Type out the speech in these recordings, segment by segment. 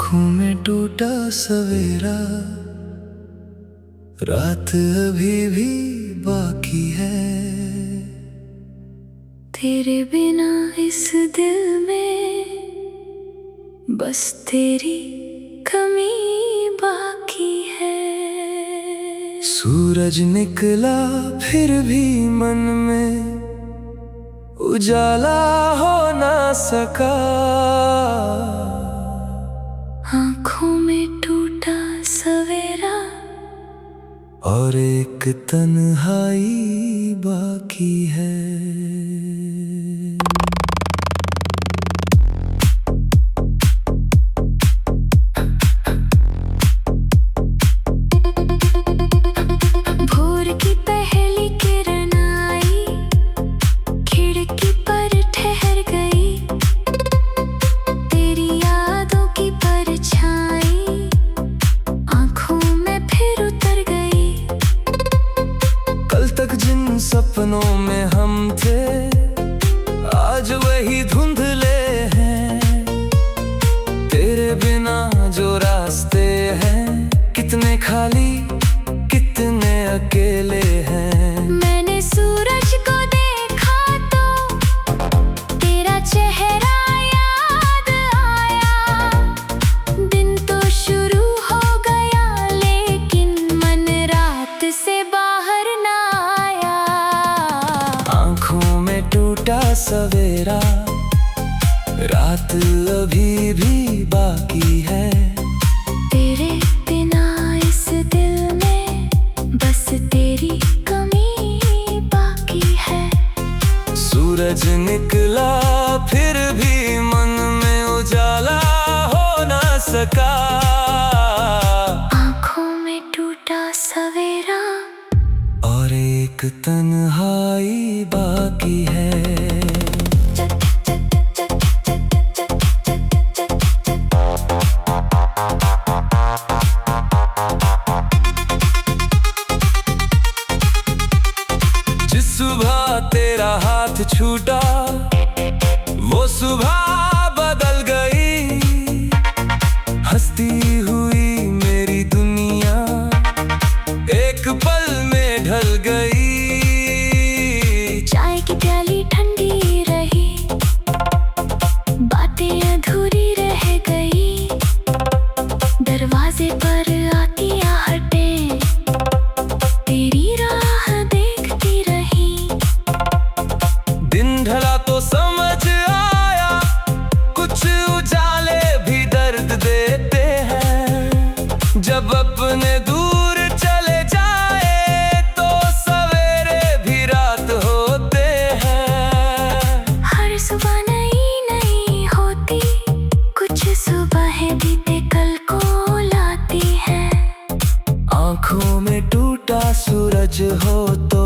आँखों में टूटा सवेरा, रात अभी भी बाकी है। तेरे बिना इस दिल में बस तेरी कमी बाकी है। सूरज निकला फिर भी मन में उजाला हो ना सका। आँखों में टूटा सवेरा और एक तन्हाई बाकी है। भोर की पहली किरण आई, खिड़की पर ठहर गई। तेरी यादों की परछाई आँखों में फिर उतर गई। कल तक जिन सपनों में हम थे आज वही धुंधले हैं। तेरे बिना जो रास्ते हैं कितने खाली कितने अकेले हैं। मैंने सूरज को देखा तो तेरा चेहरा याद आया। दिन तो शुरू हो गया लेकिन मन रात से बाहर ना आया। आँखों में टूटा सवेरा, रात अभी भी बाकी है। तेरे बिना इस दिल में बस तेरी कमी बाकी है। सूरज निकला फिर भी मन में उजाला हो ना सका। आँखों में टूटा सवेरा और एक तन्हाई बाकी है। जिस सुबह तेरा हाथ छूटा वो सुबह बदल गई। हंसती हुई मेरी दुनिया एक पल में ढल गई। चाय की प्याली ठंडी रही, बातें अधूरी रह गई। दरवाजे पर आती आहटें तेरी राह देखती रही। दिन ढला तो समझ आया कुछ उजाले भी दर्द देते हैं। जब अपने दूर चले जाए तो सवेरे भी रात होते हैं। हर सुबह नई नई होती, कुछ सुबहें बीते कल को लाती हैं। आँखों में टूटा सूरज हो तो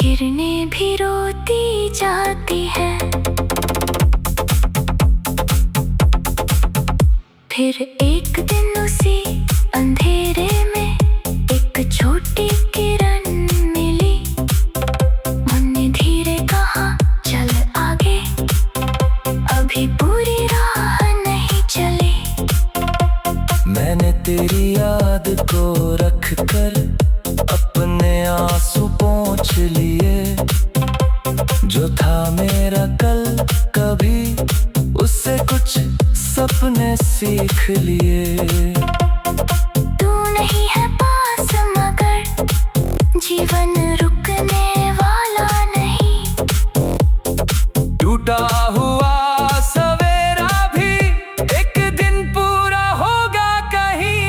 किरणें भी रोती जाती है। फिर एक दिन उसी अंधेरे में एक छोटी किरण मिली। मन ने धीरे कहा चल आगे, अभी पूरी राह नहीं चली। मैंने तेरी याद को रख कर अपने आंसू पोंछ लिए। जो था मेरा कल कभी उससे कुछ सपने सीख लिए। तू नहीं है पास मगर जीवन रुकने वाला नहीं। टूटा हुआ सवेरा भी एक दिन पूरा होगा कहीं।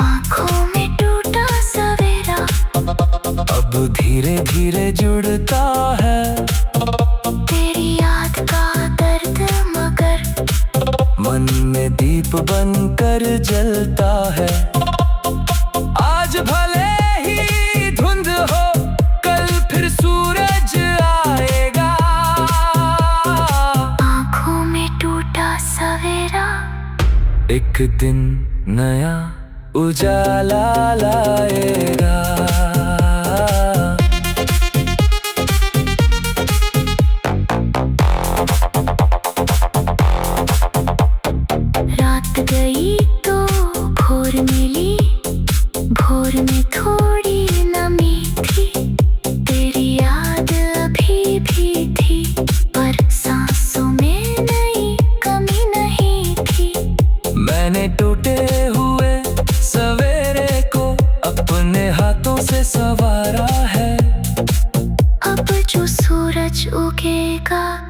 आँखों में टूटा सवेरा अब धीरे धीरे जुड़ता है तेरी याद का दर्द मगर मन में दीप बनकर जलता है। आज भले ही धुंध हो कल फिर सूरज आएगा। आँखों में टूटा सवेरा एक दिन नया उजाला लाएगा।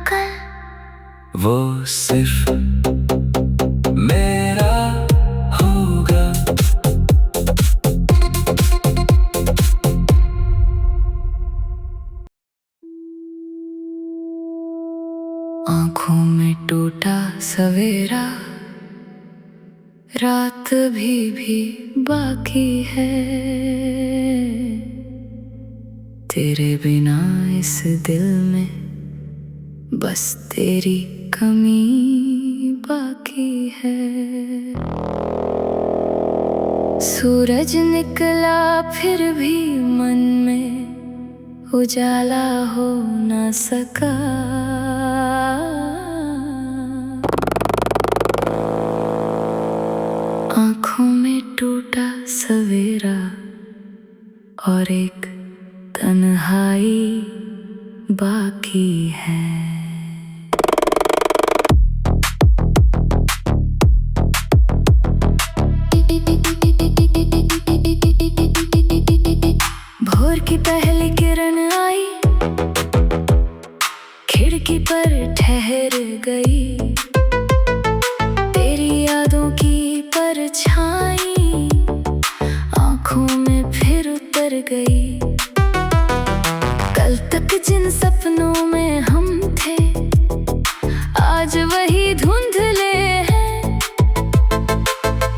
कल वो सिर्फ मेरा होगा। आँखों में टूटा सवेरा, रात भी बाकी है। तेरे बिना इस दिल में बस तेरी कमी बाकी है। सूरज निकला फिर भी मन में उजाला हो ना सका। आँखों में टूटा सवेरा और एक तन्हाई बाकी है। भोर की पहली किरण आई, खिड़की पर ठहर गई। तेरी यादों की परछाई आँखों में फिर उतर गई। कल तक जिन सपनों में हम थे आज वही धुंधले हैं।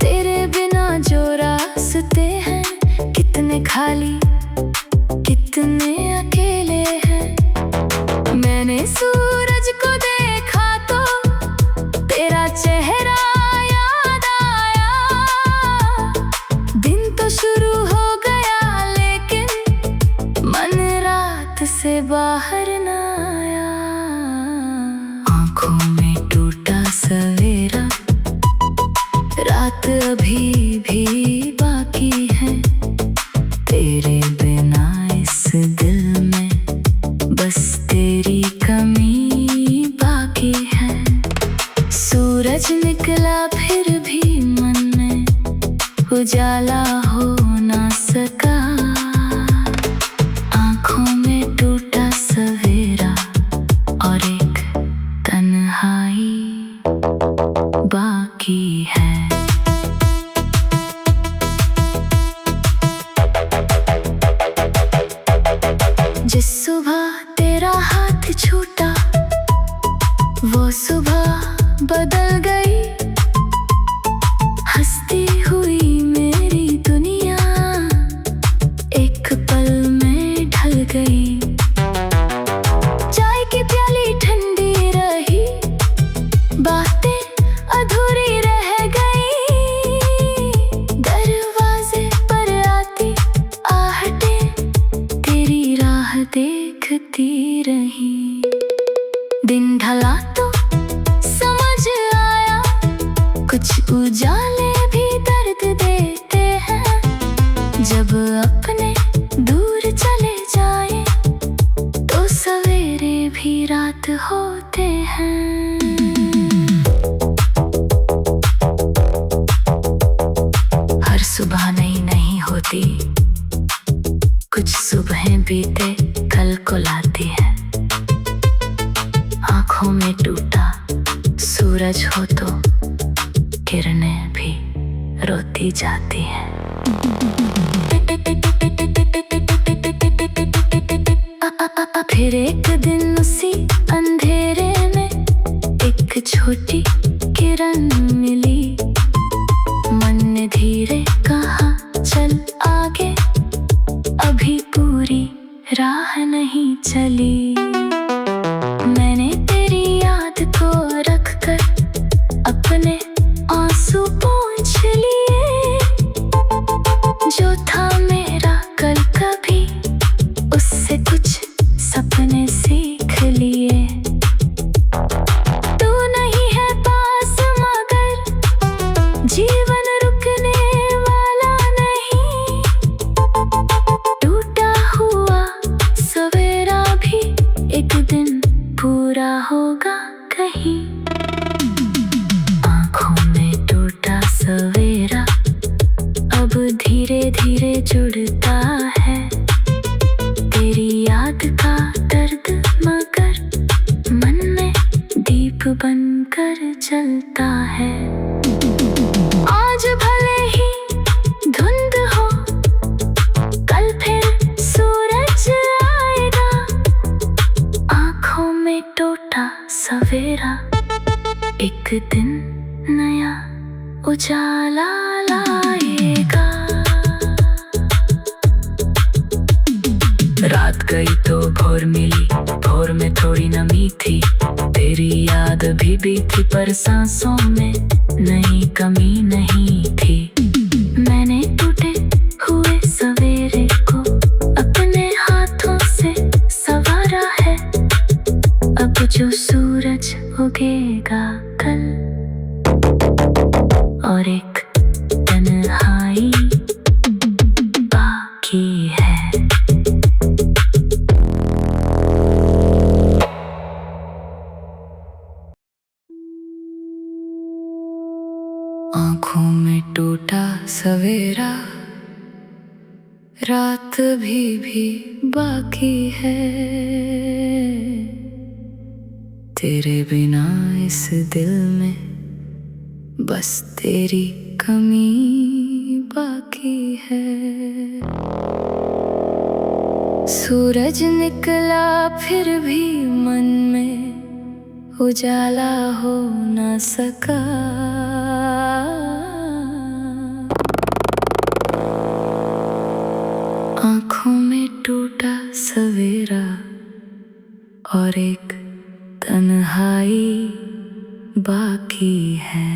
तेरे बिना जो रास्ते हैं कितने खाली कितने अकेले हैं। मैंने सूरज को देखा तो तेरा चेहरा याद आया। दिन तो शुरू हो गया लेकिन मन रात से बाहर न आया। आँखों में टूटा सवेरा, रात अभी भी बाकी है। तेरे बिना इस दिल में बस तेरी कमी बाकी है। सूरज निकला फिर भी मन में उजाला हो ना सका। आँखों में टूटा सवेरा और एक तन्हाई बाकी है। जिस सुबह तेरा हाथ छूटा वो सुबह बदल गई। हंसती हुई मेरी दुनिया एक पल में ढल गई। चाय की प्याली ठंडी रही, बातें अधूरी रह गई। दरवाजे पर आती आहटें तेरी राह देखती रही। दिन ढला तो समझ आया कुछ उजाले भी दर्द देते हैं। जब अपने दूर चले जाए तो सवेरे भी रात होते हैं। हर सुबह नई नहीं होती, कुछ सुबहें बीते कल को लाती है। आँखों में टूटा सूरज हो तो किरणें भी रोती जाती है। फिर एक दिन उसी अंधेरे में एक छोटी किरण मिली। मन ने धीरे कहा चल आगे, अभी पूरी राह नहीं चली। मैंने तेरी याद को रखकर अपने आंसू पोंछ लिए। जो था मेरा कल कभी उससे कुछ सपने सीख लिए। तू नहीं है पास मगर जीवन रुकने वाला नहीं। टूटा हुआ सवेरा भी एक दिन पूरा होगा कहीं। आँखों में टूटा सवेरा अब धीरे धीरे जुड़ता है। तेरी याद का दर्द मगर मन दीप बनकर जलता है। आज भले ही धुंध हो, कल फिर सूरज आएगा। आँखों में टूटा सवेरा, एक दिन नया उजाला लाएगा। रात गई तो भोर मिली, भोर में थोड़ी नमी थी। तेरी याद भी बीती पर सांसों में नई कमी नहीं थी। मैंने टूटे हुए सवेरे को अपने हाथों से संवारा है। अब जो सूरज उगेगा कल, और एक तन्हाई बाकी है। आँखों में टूटा सवेरा, रात भी बाकी है। तेरे बिना इस दिल में बस तेरी कमी बाकी है। सूरज निकला फिर भी मन में उजाला हो न सका। आँखों में टूटा सवेरा और एक तन्हाई बाकी है।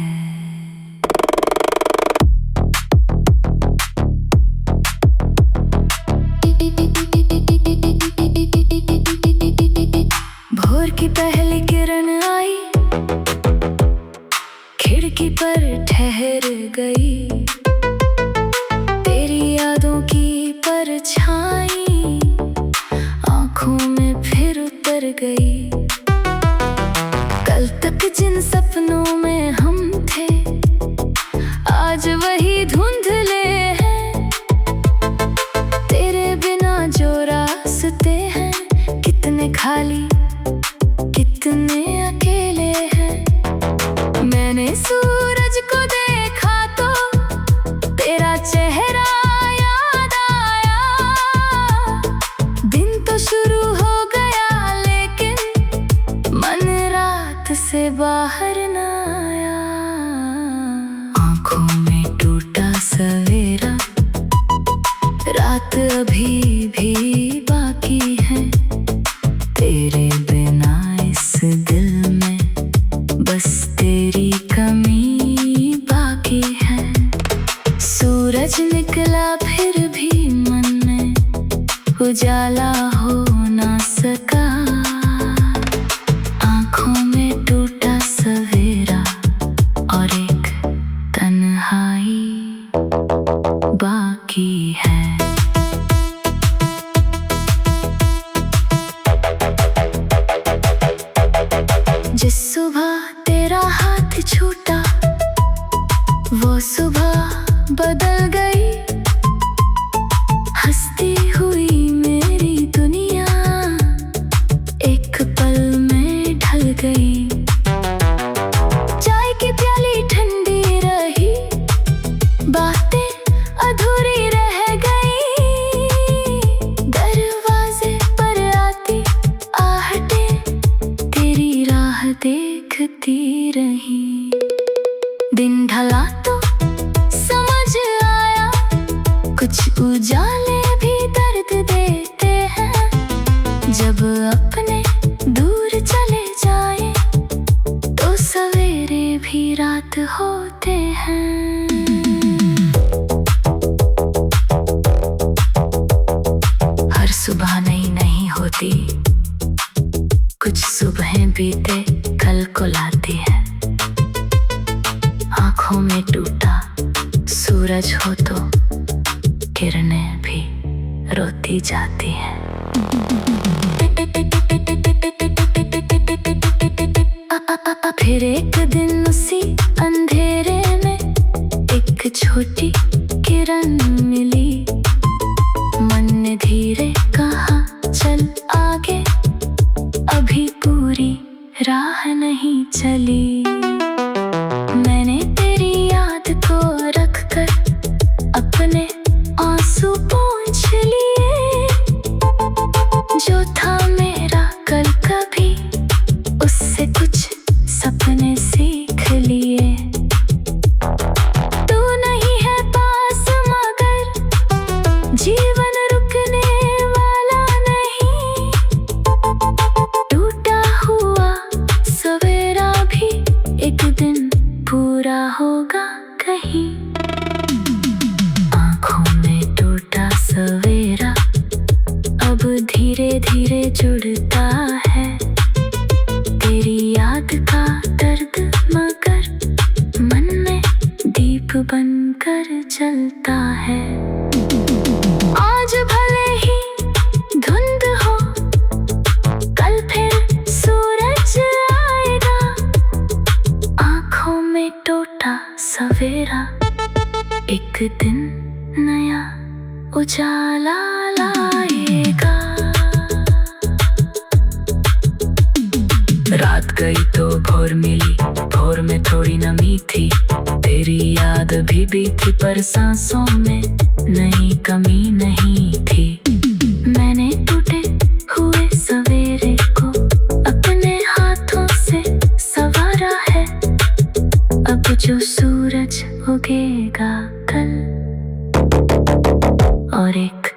भोर की पहली किरण आई, खिड़की पर ठहर गई। तेरी यादों की परछाई आँखों में फिर उतर गई। कल तक जिन सपनों में हम थे, आज वही धुंधले हैं। तेरे बिना जो रास्ते हैं, कितने खाली कितने अकेले हैं। मैंने सूरज को देखा तो तेरा चेहरा याद आया। दिन तो शुरू हो गया लेकिन मन रात से बाहर न आया। आँखों में टूटा सवेरा, रात अभी भी बाकी है। तेरे बिना इस दिल में बस तेरी कमी बाकी है। सूरज निकला फिर भी मन में उजाला हो न सका। आँखों में टूटा सवेरा और एक तन्हाई बाकी है। जिस सुबह तेरा हाथ छूटा, वो सुबह बदल गई। हंसती हुई मेरी दुनिया एक पल में ढल गई। चाय की प्याली ठंडी रही, बातें अधूरी रह गई। दरवाजे पर आती आहटें तेरी राह देखती रही। दिन ढला तो समझ आया, कुछ उजाले भी दर्द देते हैं। जब अपने दूर चले जाए तो सवेरे भी रात होते हैं। हर सुबह नई नहीं होती, कुछ सुबहें बीते कल को लाती है। आँखों में टूटा सूरज हो तो किरणें भी रोती जाती हैं। फिर एक दिन उसी अंधेरे में एक छोटी किरण मिली। मन ने धीरे कहा चल आगे, अभी पूरी रात राह नहीं चली। मैंने तेरी याद को रख कर अपने आंसू पोंछ लिए। जो था मेरा कल कभी उससे कुछ सपने सीख लिए। तू नहीं है पास मगर जीवन रुकने वाला नहीं। टूटा हुआ सवेरा भी एक दिन पूरा होगा कहीं। आँखों में टूटा सवेरा अब धीरे धीरे जुड़ता है। तेरी याद का दर्द मगर मन में दीप बनकर जलता है। आज भले ही धुंध हो कल फिर सूरज आएगा। आँखों में टूटा सवेरा एक दिन नया उजाला लाएगा। रात गई तो भोर मिली, भोर में थोड़ी नमी थी। तेरी याद भी बीती पर सांसों में नई कमी नहीं थी। मैंने टूटे हुए सवेरे को अपने हाथों से संवारा है। अब जो सूरज उगेगा कल और एक